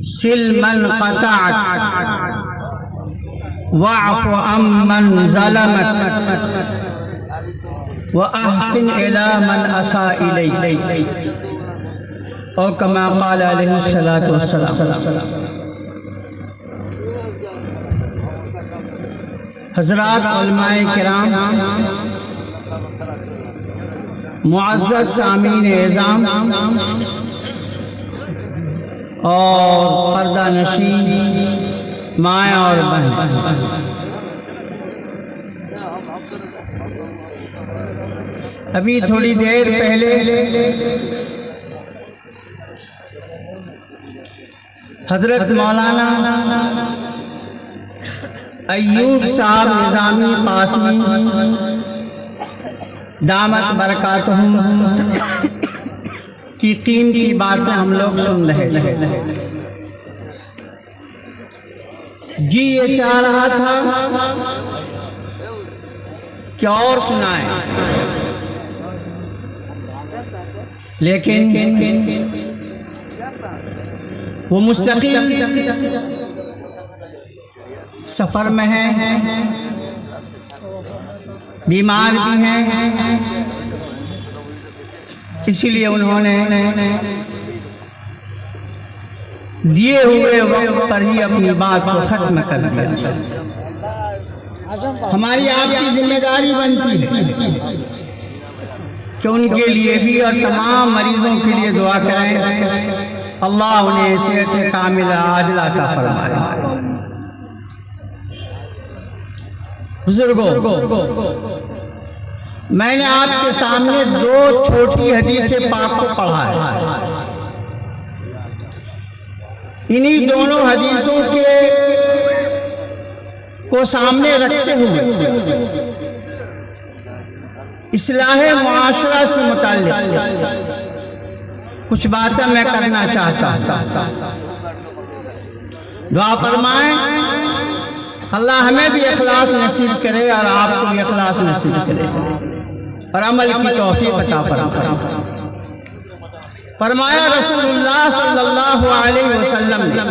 سل من قطعت واعف عمن ظلمت واحسن الى من اساء الیک، اور کما قال علیہ الصلوۃ والسلام۔ حضرات علماء کرام، معزز سامعین اعظام اور پردہ نشین مائیں اور بہن، ابھی تھوڑی دیر پہلے حضرت مولانا ایوب صاحب نظامی قاسمی دامت برکاتہم کی قیمتی باتیں ہم لوگ سن رہے تھے۔ جی یہ چاہ رہا تھا کہ اور سنائیں، لیکن وہ مستقل سفر میں ہیں، بیمار بھی ہیں، اسی لیے انہوں نے دیے ہوئے وقت پر ہی اپنی بات کو ختم کر دیا۔ ہماری آپ کی ذمہ داری بنتی ہے کہ ان کے لیے بھی اور تمام مریضوں کے لیے دعا کریں، اللہ انہیں صحت کاملہ عاجلہ عطا فرمائے۔ بزرگوں، میں نے آپ کے سامنے دو چھوٹی حدیث پاک کو پڑھا ہے، انہی دونوں حدیثوں کو سامنے رکھتے ہوئے اصلاح معاشرہ سے متعلق کچھ باتیں میں کرنا چاہتا ہوں۔ دعا فرمائیں اللہ ہمیں بھی اخلاص نصیب کرے اور آپ کو بھی اخلاص نصیب کرے اور عمل کی توفیق عطا فرمائے۔ فرمایا رسول اللہ صلی اللہ علیہ وسلم نے،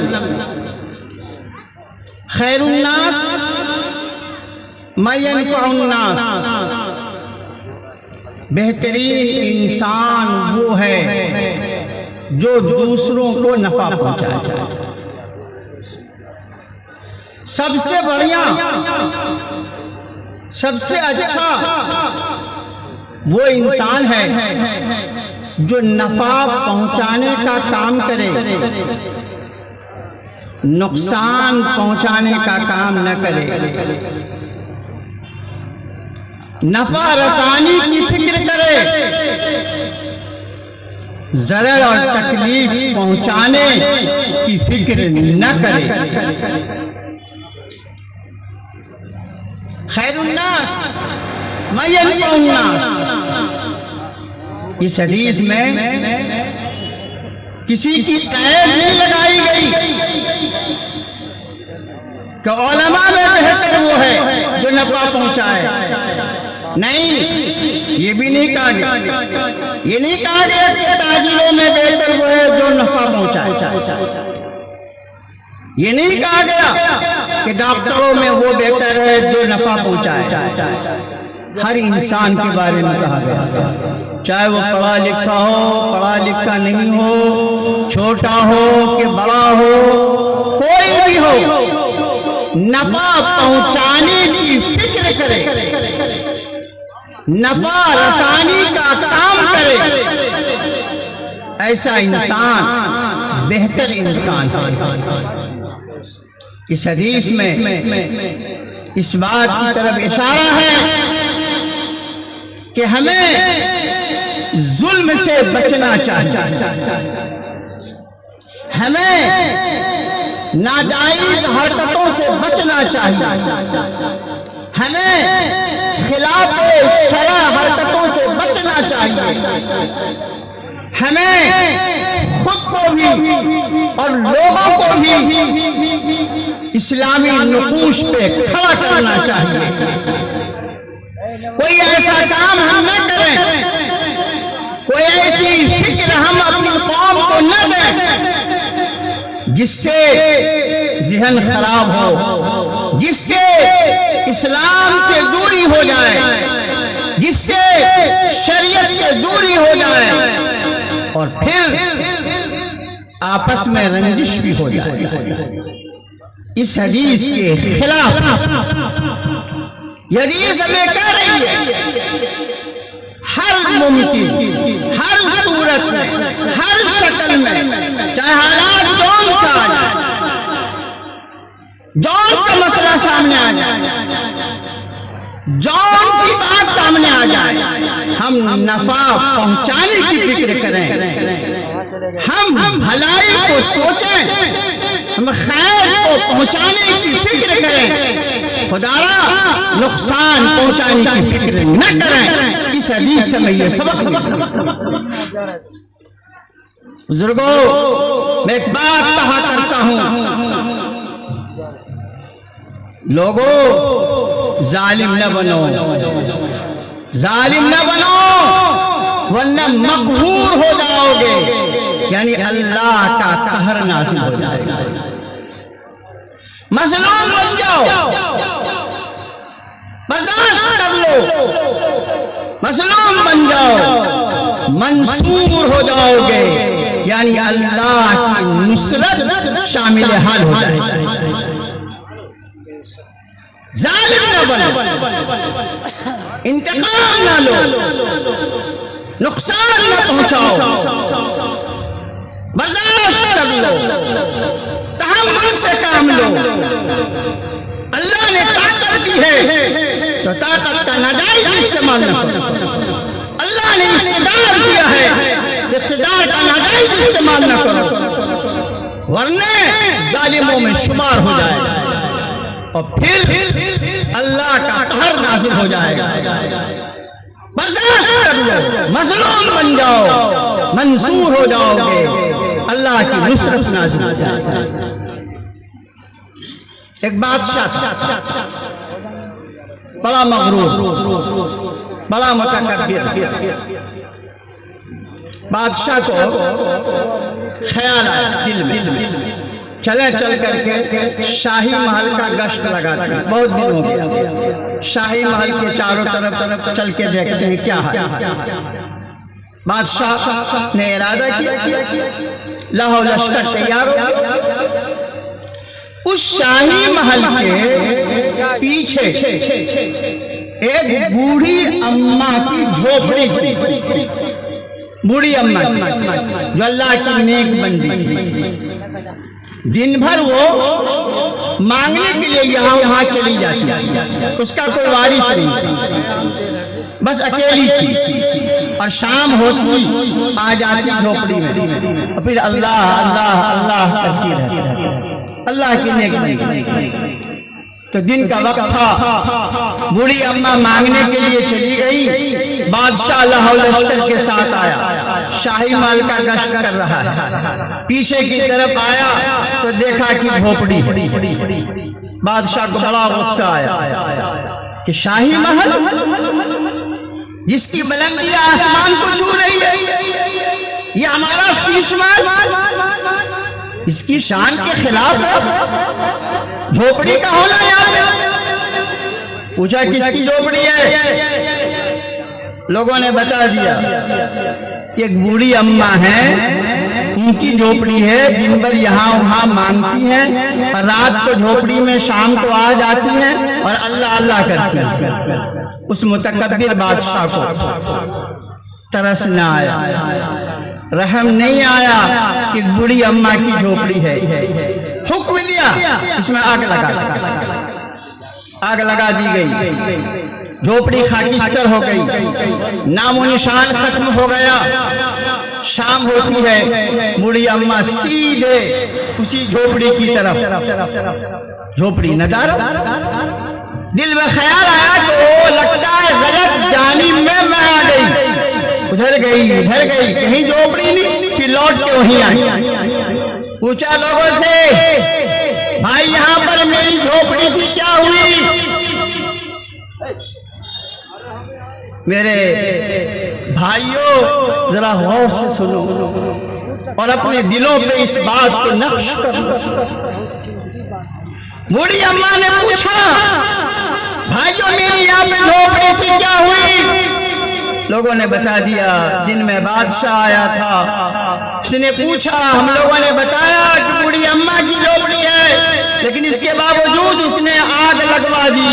خیر الناس من ينفع الناس، بہترین انسان وہ ہے جو دوسروں کو نفع پہنچائے۔ سب سے بڑھیا، سب سے اچھا وہ انسان ہے جو نفع پہنچانے کا کام کرے، نقصان پہنچانے کا کام نہ کرے، نفع رسانی کی فکر کرے، ضرر اور تکلیف پہنچانے کی فکر نہ کرے۔ خیر الناس من ينفع الناس، اس حدیث میں کسی کی قید نہیں لگائی گئی کہ علماء میں بہتر وہ ہے جو نفع پہنچائے، نہیں، یہ بھی نہیں کہا گیا، یہ نہیں کہا گیا کہ تاجروں میں بہتر وہ ہے جو نفع پہنچائے، یہ نہیں کہا گیا کہ ڈاکٹروں میں وہ بہتر ہے جو نفع پہنچائے۔ ہر انسان کے بارے میں کہا گیا، چاہے وہ پڑھا لکھا ہو، پڑھا لکھا نہیں ہو، چھوٹا ہو کہ بڑا ہو، کوئی بھی ہو، نفع پہنچانے کی فکر کرے، نفع رسانی کا کام کرے، ایسا انسان بہتر انسان ہے۔ اس حدیث میں اس بات کی طرف اشارہ ہے کہ ہمیں ظلم سے بچنا چاہیے، ہمیں ناجائز حرکتوں سے بچنا چاہیے، ہمیں خلاف شرع حرکتوں سے بچنا چاہیے، ہمیں خود کو بھی اور لوگوں کو بھی اسلامی نقوش پہ کھڑا کرنا چاہیے۔ کوئی ایسا کام ہم نہ کریں، کوئی ایسی فکر ہم اپنی قوم کو نہ دیں جس سے ذہن خراب ہو، جس سے اسلام سے دوری ہو جائے، جس سے شریعت سے دوری ہو جائے، اور پھر آپس میں رنجش بھی ہو جائے۔ اس حدیث کے خلاف یہ حدیث ہمیں کہہ رہی ہے ہر ممکن، ہر صورت میں، ہر شکل میں، چاہے حالات جون سا آ جائے، جون کا مسئلہ سامنے آ جائے، جون سی بات سامنے آ جائے، ہم نفع پہنچانے کی فکر کریں، ہم بھلائی کو سوچیں، ہم خیر کو پہنچانے کی فکر کریں، خدارا نقصان پہنچانے کی فکر نہ کریں۔ اس حدیث سے میں یہ سبق ملتا ہے۔ بزرگوں، میں ایک بات کہا کرتا ہوں، لوگوں ظالم نہ بنو، ظالم نہ بنو، ورنہ مقہور ہو جاؤ گے، یعنی اللہ کا قہر نازل ہو جائے گا۔ مظلوم بن جاؤ، برداشت کر لو، مظلوم بن جاؤ، منصور ہو جاؤ گے، یعنی اللہ کی نصرت شامل حال ہو جائے گی۔ ظالم نہ بنو، انتقام نہ لو، نقصان نہ پہنچاؤ، برداشت کر لو، تحمل سے کام لو۔ اللہ نے طاقت دی ہے تو طاقت کا ناجائز استعمال نہ کرو، اللہ نے اقتدار دیا ہے، اقتدار کا ناجائز استعمال نہ کرو، ورنہ ظالموں میں شمار ہو جائے گا، اور پھر اللہ کا قہر نازل ہو جائے گا۔ برداشت کر لو، مظلوم بن جاؤ، منصور ہو جاؤ گے، اللہ کی نصرت نازل ہو جائے گا۔ ایک بادشاہ تھا، بڑا مغرور، بڑا متکبر۔ بادشاہ کو خیال آیا دل میں، چلے چل کر کے شاہی محل کا گشت لگاتے ہیں، بہت دن ہو گیا، شاہی محل کے چاروں طرف چل کے دیکھتے ہیں کیا ہے۔ بادشاہ نے ارادہ کیا، لاہو لشکر تیار ہو گیا، اس شاہی محل کے پیچھے ایک بوڑھی اماں کی جھوپڑی تھی، بوڑھی اماں جو اللہ کی نیک بندی تھی، دن بھر وہ مانگنے کے لیے یہاں وہاں چلی جاتی، اس کا کوئی وارث نہیں، بس اکیلی تھی، اور شام ہوتی آ جاتی جھوپڑی میں، اور پھر اللہ اللہ اللہ کرتی رہتی، اللہ کی نیک بندی۔ تو دن کا وقت تھا، بوڑھی اماں مانگنے کے لیے چلی گئی، بادشاہ لاہو لشکر کے ساتھ آیا، شاہی محل کا گشت کر رہا ہے، پیچھے کی طرف آیا تو دیکھا کہ جھوپڑی، بادشاہ کو بڑا غصہ آیا کہ شاہی محل جس کی بلندی آسمان کو چھو رہی ہے، یہ ہمارا شیش محل اس کی شان کے خلاف ہے، جھوپڑی کا ہونا یہاں پہ۔ پوچھا کس کی جھوپڑی ہے؟ لوگوں نے بتا دیا ایک بوڑھی اماں ہے، ان کی جھوپڑی ہے، دن بھر یہاں وہاں مانگتی ہیں، اور رات کو جھوپڑی میں شام کو آ جاتی ہیں اور اللہ اللہ کرتی ہیں۔ اس متکبر بادشاہ کو ترس نہ آیا، رحم نہیں آیا کہ بوڑھی اماں کی جھوپڑی ہے، حکم دیا اس میں آگ لگا دی گئی، جھوپڑی خاکستر ہو گئی، نام و نشان ختم ہو گیا۔ شام ہوتی ہے، بوڑھی اماں سیدھے اسی جھوپڑی کی طرف، جھوپڑی ندارہ، دل میں خیال آیا کہ لگتا ہے غلط جانب میں آ گئی، ادھر گئی کہیں جھوپڑی نہیں، پھر لوٹ کے وہیں آئی۔ پوچھا لوگوں سے، بھائی یہاں پر میری جھوپڑی تھی کیا ہوئی؟ میرے بھائیوں ذرا غور سے سنو اور اپنے دلوں پہ اس بات کو نقش کر لو۔ بوڑھی اماں نے پوچھا بھائیو میری یہاں پہ جھوپڑی تھی کیا ہوئی؟ لوگوں نے بتا دیا دن میں بادشاہ آیا تھا، اس نے پوچھا، ہم لوگوں نے بتایا کہ بوڑھی اماں کی جھوپڑی ہے، لیکن اس کے باوجود اس نے آگ لگوا دی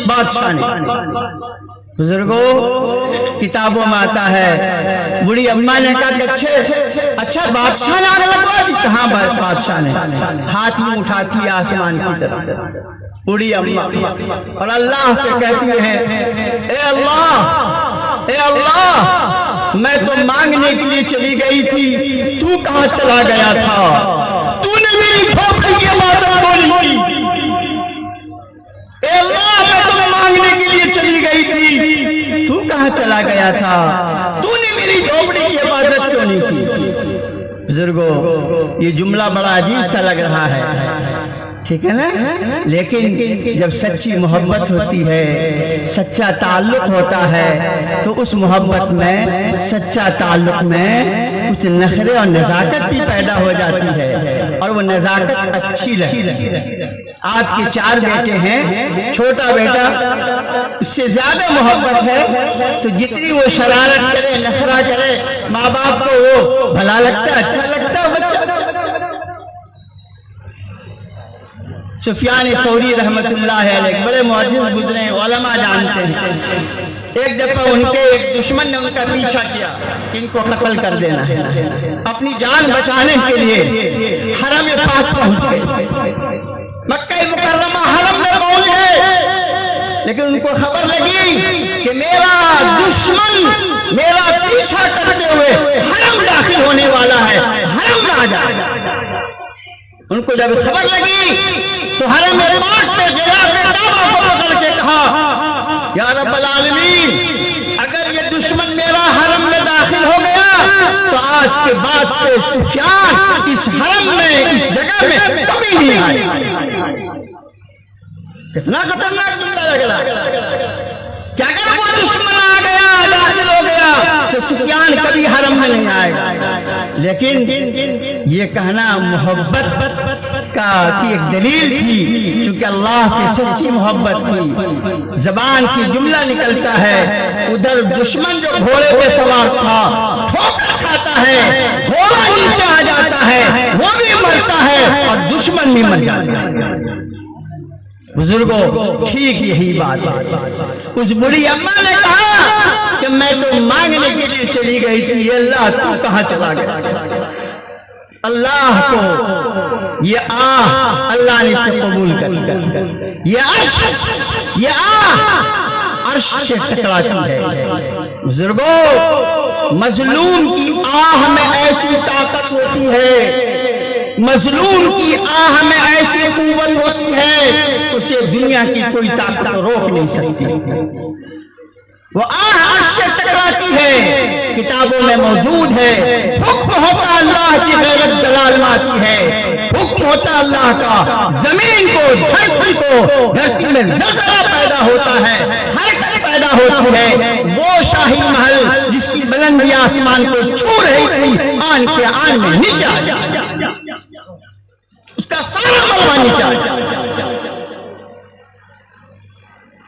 بادشاہ نے۔ بزرگوں کتابوں میں آتا ہے بوڑھی اماں نے کہا کہ اچھا بادشاہ نے آگ لگوا دی؟ کہاں بادشاہ نے؟ ہاتھ میں اٹھاتی آسمان کی طرف بوڑھی اماں اور اللہ سے کہتی ہے اے اللہ میں تو مانگنے کے لیے چلی گئی تھی، تو کہاں چلا گیا تھا؟ تو نے میری جھوپڑی کی عبادت بولی کی۔ اے اللہ میں تو مانگنے کے لیے چلی گئی تھی، تو کہاں چلا گیا تھا؟ تو نے میری جھوپڑی کی عبادت کیوں نہیں کی؟ بزرگوں یہ جملہ بڑا عجیب سا لگ رہا ہے، ٹھیک ہے نا؟ لیکن جب سچی محبت ہوتی ہے، سچا تعلق ہوتا ہے، تو اس محبت میں، سچا تعلق میں کچھ نخرے اور نزاکت بھی پیدا ہو جاتی ہے، اور وہ نزاکت اچھی لگتی ہے۔ آپ کے 4 بیٹے ہیں، چھوٹا بیٹا اس سے زیادہ محبت ہے، تو جتنی وہ شرارت کرے، نخرہ کرے، ماں باپ کو وہ بھلا لگتا ہے، اچھا لگتا ہے بچہ۔ سفیان ثوری رحمت اللہ علیہ بڑے محدث گزرے، علماء جانتے ہیں، ایک دفعہ ان کے ایک دشمن نے ان کا پیچھا کیا کہ ان کو قتل کر دینا ہے، اپنی جان بچانے کے لیے حرم پاک پہنچ گئے، مکہ مکرمہ حرم میں پہنچ گئے، لیکن ان کو خبر لگی کہ میرا دشمن میرا پیچھا کرتے ہوئے حرم داخل ہونے والا ہے، حرم میں آ جائے۔ ان کو جب خبر لگی تو حرم پاک پہ غلاف کعبہ کو پکڑ کے کہا یا رب العالمین اگر یہ دشمن میرا حرم میں داخل ہو گیا تو آج کے بعد سے سفیان اس حرم میں، اس جگہ میں کبھی نہیں آئے۔ کتنا خطرناک جملہ لگ رہا ہے کہ اگر وہ دشمن آ گیا، داخل ہو گیا تو سفیان کبھی حرم میں نہیں آئے گا۔ لیکن یہ کہنا محبت کا کی ایک دلیل تھی، چونکہ اللہ سے سچی محبت تھی۔ زبان سے جملہ نکلتا ہے، ادھر دشمن جو گھوڑے پہ سوار تھا ٹھوکر کھاتا ہے، گھوڑا نیچے آ جاتا ہے، وہ بھی مرتا ہے اور دشمن بھی مر جاتا ہے۔ بزرگوں ٹھیک یہی بات ہے۔ اس بڑی اماں نے کہا کہ میں تو مانگنے کے لیے چلی گئی تھی، اللہ تو کہاں چلا گیا؟ اللہ کو یہ آہ اللہ نے اسے قبول کر لیا، یہ آہ عرش سے ٹکراتی ہے۔ بزرگوں مظلوم کی آہ میں ایسی طاقت ہوتی ہے، مظلوم کی آہ میں ایسی قوت ہوتی ہے، اسے دنیا کی کوئی طاقت روک نہیں سکتی۔ وہ آہ عرش سے ٹکراتی ہے، کتابوں میں موجود ہے۔ حکم ہوتا اللہ کی غیرت جلال میں آتی ہے، حکم ہوتا اللہ کا زمین کو، دھرتی کو، دھرتی میں زلزلہ پیدا ہوتا ہے، حرکت پیدا ہوتی ہے۔ وہ شاہی محل جس کی بلندی آسمان کو چھو رہی تھی، آن کے آن میں نیچے آ جائے، اس کا سارا ملبہ نیچے آ جائے۔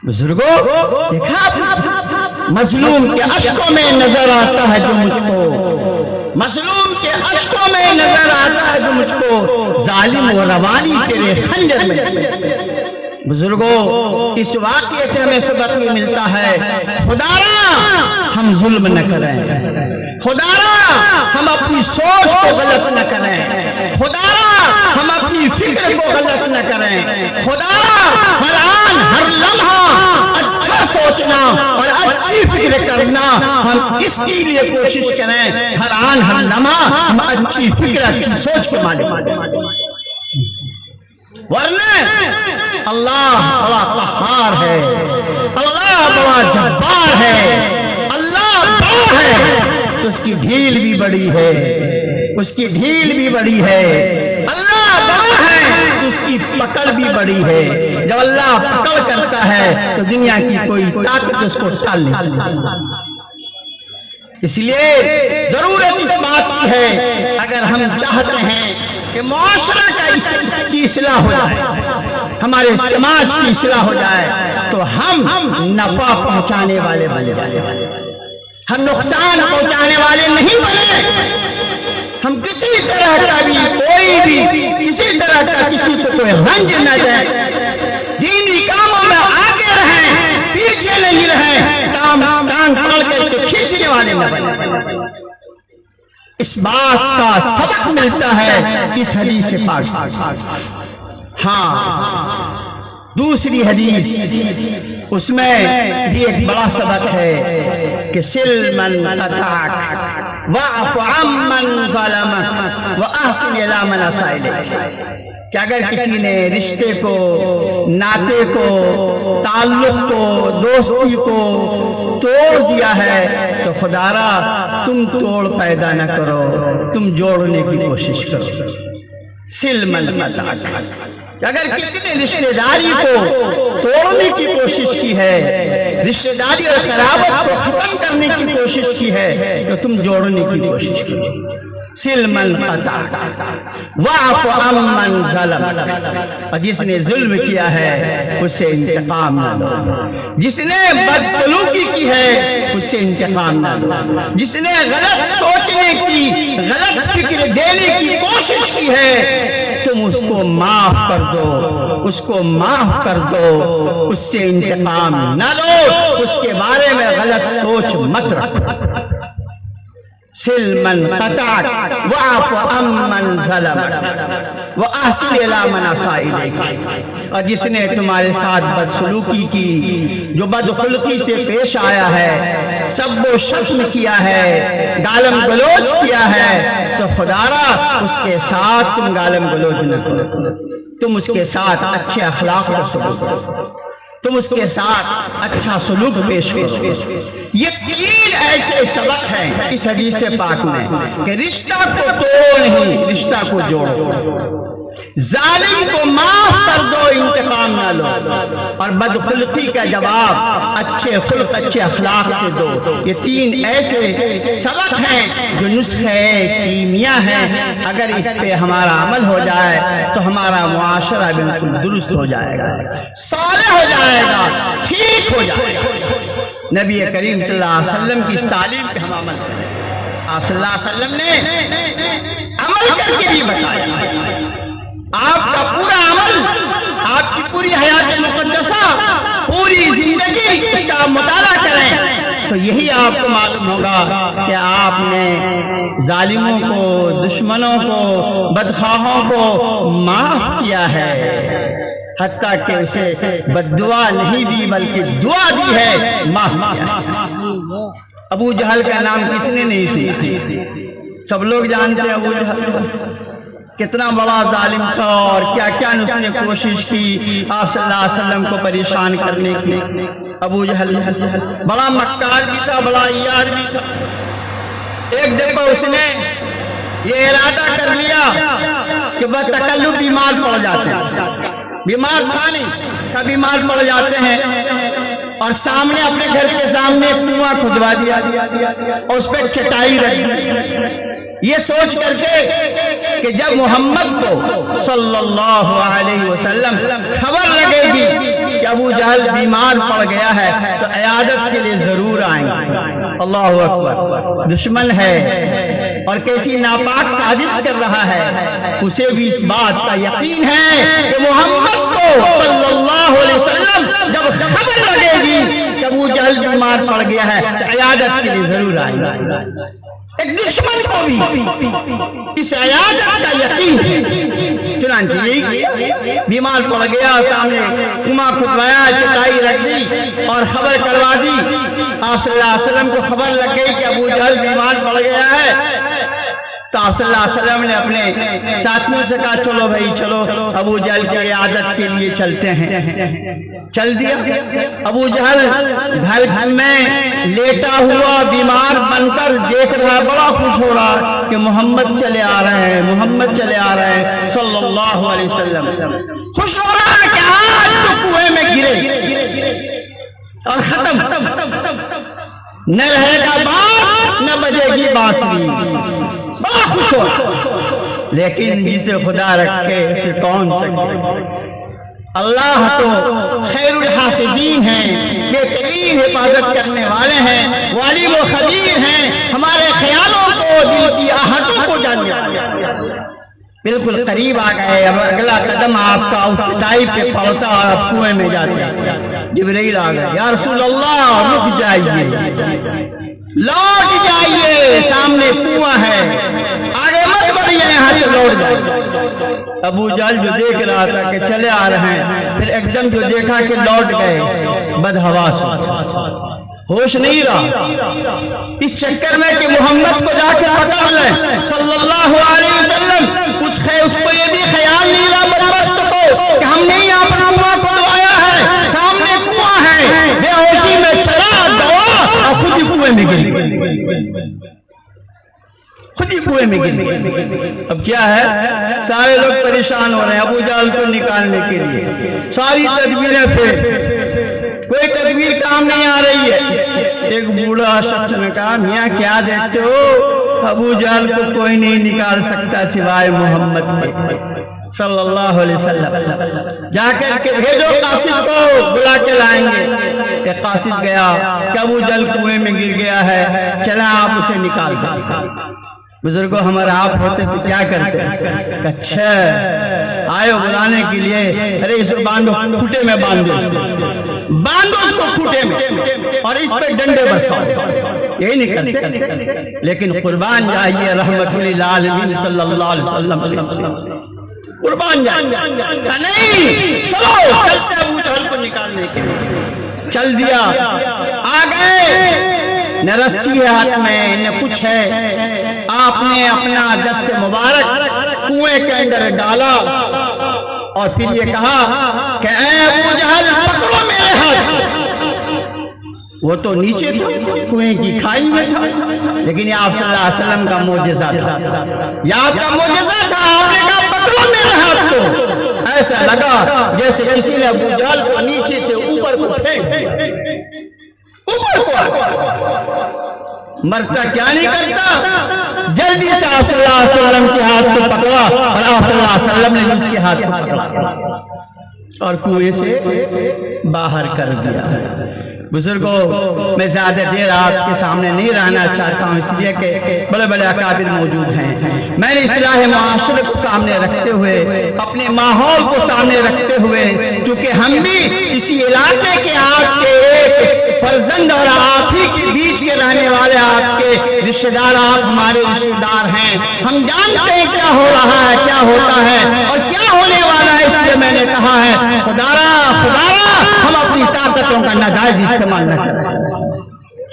بزرگوں دیکھا مظلوم کے اشکوں میں نظر آتا ہے جو مجھ کو، مظلوم کے اشکوں میں نظر آتا ہے جو مجھ کو، ظالم و روانی تیرے خنجر میں۔ بزرگوں اس واقعے سے ہمیں سبق یہ ملتا ہے، خدارا ہم ظلم نہ کریں، خدارا ہم اپنی سوچ کو غلط نہ کریں، خدارا ہم اپنی فکر کو غلط نہ کریں، خدارا ہر آن ہر لمحہ اچھا سوچنا اور اچھی فکر کرنا، ہم اس کے لیے کوشش کریں، ہر آن ہر لمحہ ہم اچھی فکر اچھی سوچ کے مالک، ورنہ اللہ بڑا قہار ہے، اللہ بڑا جبار ہے، اللہ بڑا ہے تو اس کی ڈھیل بھی بڑی ہے، اس کی ڈھیل بھی بڑی ہے، اللہ بڑا ہے تو اس کی پکڑ بھی بڑی ہے۔ جب اللہ پکڑ کرتا ہے تو دنیا کی کوئی طاقت اس کو ٹال نہیں سکتی۔ اس لیے ضرورت اس بات کی ہے اگر ہم چاہتے ہیں کہ معاشرہ کی اصلاح ہو جائے، ہمارے سماج کی اصلاح ہو جائے، تو ہم نفع پہنچانے والے بنے، ہم نقصان پہنچانے والے نہیں بنے۔ ہم کسی طرح کا بھی کوئی بھی کسی طرح کا کسی کو کوئی رنج نہ دیں، دینی کاموں میں آگے رہیں، پیچھے نہیں رہیں، ٹانگ پکڑ کر کے کھینچنے والے نہ بنیں۔ اس بات کا سبق ملتا ہے اس حدیث پاک سے۔ ہاں دوسری حدیث اس میں بھی ایک بڑا سبق ہے کہ سل من قطعک واعف عمن ظلمک واحسن الی من اساء الیک، کہ اگر کسی نے رشتے کو، ناطے کو، تعلق کو، دوستی کو توڑ دیا ہے تو خدا را تم توڑ پیدا نہ کرو، تم جوڑنے کی کوشش کرو۔ سل من قطعک، اگر کسی نے رشتہ داری کو توڑنے کی کوشش کی ہے، رشتہ داری اور قرابت کو ختم کرنے کی کوشش کی ہے، تو تم جوڑنے کی کوشش کرو۔ سل من قطعک واعف عمن ظلمک، اور جس نے ظلم کیا ہے اس سے انتقام نہ لو، جس نے بدسلوکی کی ہے اس سے انتقام نہ لو، جس نے غلط سوچنے کی، غلط فکر دینے کی کوشش کی ہے، تم اس کو معاف کر دو، اس کو معاف کر دو، اس سے انتقام نہ لو، اس کے بارے میں غلط سوچ مت رکھو۔ سل من قطعک واعف عمن ظلمک واحسن الی من اساء الیک، اور جس نے تمہارے ساتھ بدسلوکی کی، جو بدخلقی سے پیش آیا ہے، سب و شتم کیا ہے، گالم گلوچ کیا ہے، تو خدا را اس کے ساتھ تم گالم گلوچ نہ کرو، تم اس کے ساتھ اچھے اخلاق کا سلوک کرو، تم اس کے ساتھ اچھا سلوک پیش کرو۔ یہ تین ایسے سبق ہیں اس حدیث پاک میں کہ رشتہ کو توڑو نہیں، رشتہ کو جوڑو، ظالم کو معاف کر دو، انتقام نہ لو، اور بدخلقی کا جواب اچھے خلق، اچھے اخلاق سے دو۔ یہ تین ایسے سبق ہیں جو نسخے کیمیا ہیں، اگر اس پہ ہمارا عمل ہو جائے تو ہمارا معاشرہ بالکل درست ہو جائے گا، صالح ہو جائے گا، ٹھیک ہو جائے گا۔ نبی کریم صلی اللہ علیہ وسلم کی اس تعلیم پہ ہم عمل کریں۔ آپ صلی اللہ علیہ وسلم نے عمل کر کے بھی بتایا، آپ کا پورا عمل، آپ کی پوری حیات مقدسہ، پوری زندگی اس کا مطالعہ کریں تو یہی آپ کو معلوم ہوگا کہ آپ نے ظالموں کو، دشمنوں کو، بدخواہوں کو معاف کیا ہے، حتیٰ کہ اسے بددعا نہیں دی بلکہ دعا دی ہے، معاف کیا ہے۔ ابو جہل کا نام کس نے نہیں سنا؟ سب لوگ جانتے ہیں ابو جہل کتنا بڑا ظالم تھا اور کیا کیا اس نے کوشش کی آپ صلی اللہ علیہ وسلم کو پریشان کرنے کی۔ ابو جہل بڑا مکار بھی تھا، بڑا عیار بھی تھا۔ ایک دفعہ اس نے یہ ارادہ کر لیا کہ وہ تکلف بیمار پڑ جاتے ہیں، بیمار تھا نہیں کا بیمار پڑ جاتے ہیں، اور سامنے اپنے گھر کے سامنے کنواں کھدوا دیا اور اس پہ چٹائی رکھ دی، یہ سوچ کر کے کہ جب محمد کو صلی اللہ علیہ وسلم خبر لگے گی کہ ابو جہل بیمار پڑ گیا ہے تو عیادت کے لیے ضرور آئیں گے۔ اللہ اکبر، دشمن ہے اور کیسی ناپاک سازش کر رہا ہے، اسے بھی اس بات کا یقین ہے کہ محمد کو صلی اللہ علیہ وسلم جب خبر لگے گی کہ ابو جہل بیمار پڑ گیا ہے تو عیادت کے لیے ضرور آئیں گے۔ ایک دشمن کو بھی اس عیادت کا یقین ہے، چنانچہ یہی کیا، بیمار پڑ گیا، سامنے کنواں کھدوایا، چٹائی رکھ دی اور خبر کروا دی۔ آپ صلی اللہ علیہ وسلم کو خبر لگ گئی کہ ابو جہل بیمار پڑ گیا ہے تو آپ صلی اللہ علیہ وسلم نے اپنے ساتھیوں سے کہا چلو بھائی چلو ابو جہل کی عیادت کے لیے چلتے ہیں۔ چل دیا۔ ابو جہل گھر میں لیٹا ہوا بیمار بن کر دیکھ رہا، بڑا خوش ہو رہا کہ محمد چلے آ رہے ہیں، محمد چلے آ رہے ہیں صلی اللہ علیہ وسلم۔ خوش ہو رہا ہے کہ آج تو کنویں میں گرے اور ختم، نہ رہے گا باپ نہ بجے گی بانسری، بڑا خوش ہو، لیکن جسے خدا رکھے اسے کون چکے؟ اللہ تو خیر الحافظین ہیں، بہترین حفاظت کرنے والے ہیں، والی و خبیر ہیں، ہمارے خیالوں کو، دل کی آہٹوں کو جاننے والے ہیں۔ بالکل قریب آ گئے، اب اگلا قدم آپ کا اٹھائی پہ پڑتا اور آپ کنویں میں جاتے۔ جبرائیل آ گئے، یا رسول اللہ رک جائیے، لوٹ جائیے، سامنے کنواں ہے، آگے مت بڑھیے، یہاں سے لوٹ جائیے۔ ابو جہل جو دیکھ رہا تھا کہ چلے آ رہے ہیں، پھر ایک دم جو دیکھا کہ لوٹ گئے، بدحواس ہوش نہیں رہا، اس چکر میں کہ محمد کو جا کے پکڑ لیں صلی اللہ علیہ وسلم، اس کو یہ بھی خیال نہیں رہا بدبخت کو کہ ہم نے یہاں پر کنواں کھدوایا ہے، سامنے کنواں ہے، بے ہوشی میں چلا گیا اور خود ہی کنویں میں گر گیا، خود ہی کنویں میں گر گیا۔ اب کیا ہے، سارے لوگ پریشان ہو رہے ہیں ابو جہل کو نکالنے کے لیے، ساری تدبیریں پھر کوئی تدبیر کام نہیں آ رہی ہے۔ ایک بوڑھا شخص نے کہا، میاں کیا دیکھتے ہو، ابو جہل کو کوئی نہیں نکال سکتا سوائے محمد کے صلی اللہ علیہ وسلم، جا کر کے بھیجو قاصد کو، بلا کے لائیں گے۔ کہ قاصد گیا کہ ابو جہل کنویں میں گر گیا ہے، چلا آپ اسے نکال دیں۔ بزرگوں ہمارا آپ ہوتے تو کیا کرتے؟ اچھا آئے بلانے کے لیے، ارے اس کو باندھو، کھوٹے میں باندھو، باندھو اس کو کھوٹے میں اور اس پہ ڈنڈے برساؤ، یہی نہیں کرتے۔ لیکن قربان جائیے رحمت للعالمین صلی اللہ علیہ وسلم، قربان جائیے، نہیں چلو چلتے ابو جہل کو نکالنے کے لیے، چل دیا، آ گئے، نہ رسی ہے ہاتھ میں نہ کچھ ہے، آپ نے اپنا دست مبارک کنویں کے اندر ڈالا اور پھر یہ کہا کہ اے ابو جہل پکڑو میرے ہاتھ۔ وہ تو نیچے تھا، کنویں کی کھائی میں تھا، لیکن یہ آپ صلی اللہ علیہ وسلم کا معجزہ تھا، یہ آپ کا معجزہ تھا، آپ نے کہا پکڑو میرے ہاتھ کو۔ ایسا لگا جیسے کسی نے ابو جہل کو نیچے سے اوپر کو پھینک دیا، اوپر کو مرتا کیا نہیں کرتا، جلدی سے آپ صلی اللہ علیہ وسلم کے ہاتھ کو پکڑا اور آپ صلی اللہ علیہ وسلم نے اس کے ہاتھ کو پکڑا اور کنویں سے باہر کر دیا۔ بزرگوں میں زیادہ دیر آپ کے سامنے نہیں رہنا چاہتا ہوں، اس لیے کہ بڑے بڑے اکابر موجود ہیں۔ میں نے اصلاح معاشرے کو سامنے رکھتے ہوئے، اپنے ماحول کو سامنے رکھتے ہوئے، کیونکہ ہم بھی اسی علاقے کے آپ کے ایک فرزند اور آپ ہی کے بیچ کے رہنے والے آپ کے رشتہ دار، آپ ہمارے رشتہ دار ہیں، ہم جانتے ہیں کیا ہو رہا ہے، کیا ہوتا ہے اور کیا ہونے والا ہے، اس لیے میں نے کہا ہے خدارا ہم اپنی طاقتوں کا ناجائز استعمال نہ کریں،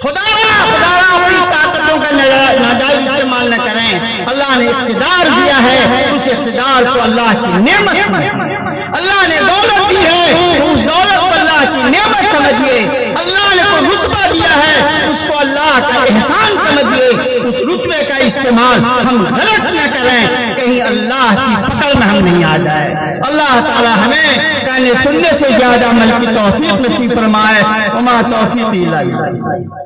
خدارا اپنی طاقتوں کا ناجائز استعمال نہ کریں۔ اللہ نے اقتدار دیا ہے، اس اقتدار کو اللہ کی نعمت سمجھیے، اللہ نے دولت دی ہے تو اس دولت کو اللہ کی نعمت سمجھیے، اللہ نے کوئی رتبہ دیا ہے اس کو اللہ کا احسان سمجھیے، اس رتبے کا استعمال ہم غلط نہ کریں، کہیں اللہ کی پکڑ میں ہم نہیں آ جائے۔ اللہ تعالی ہمیں کہنے سننے سے زیادہ عمل کی توفیق نصیب فرمائے، وما توفیقی الا باللہ۔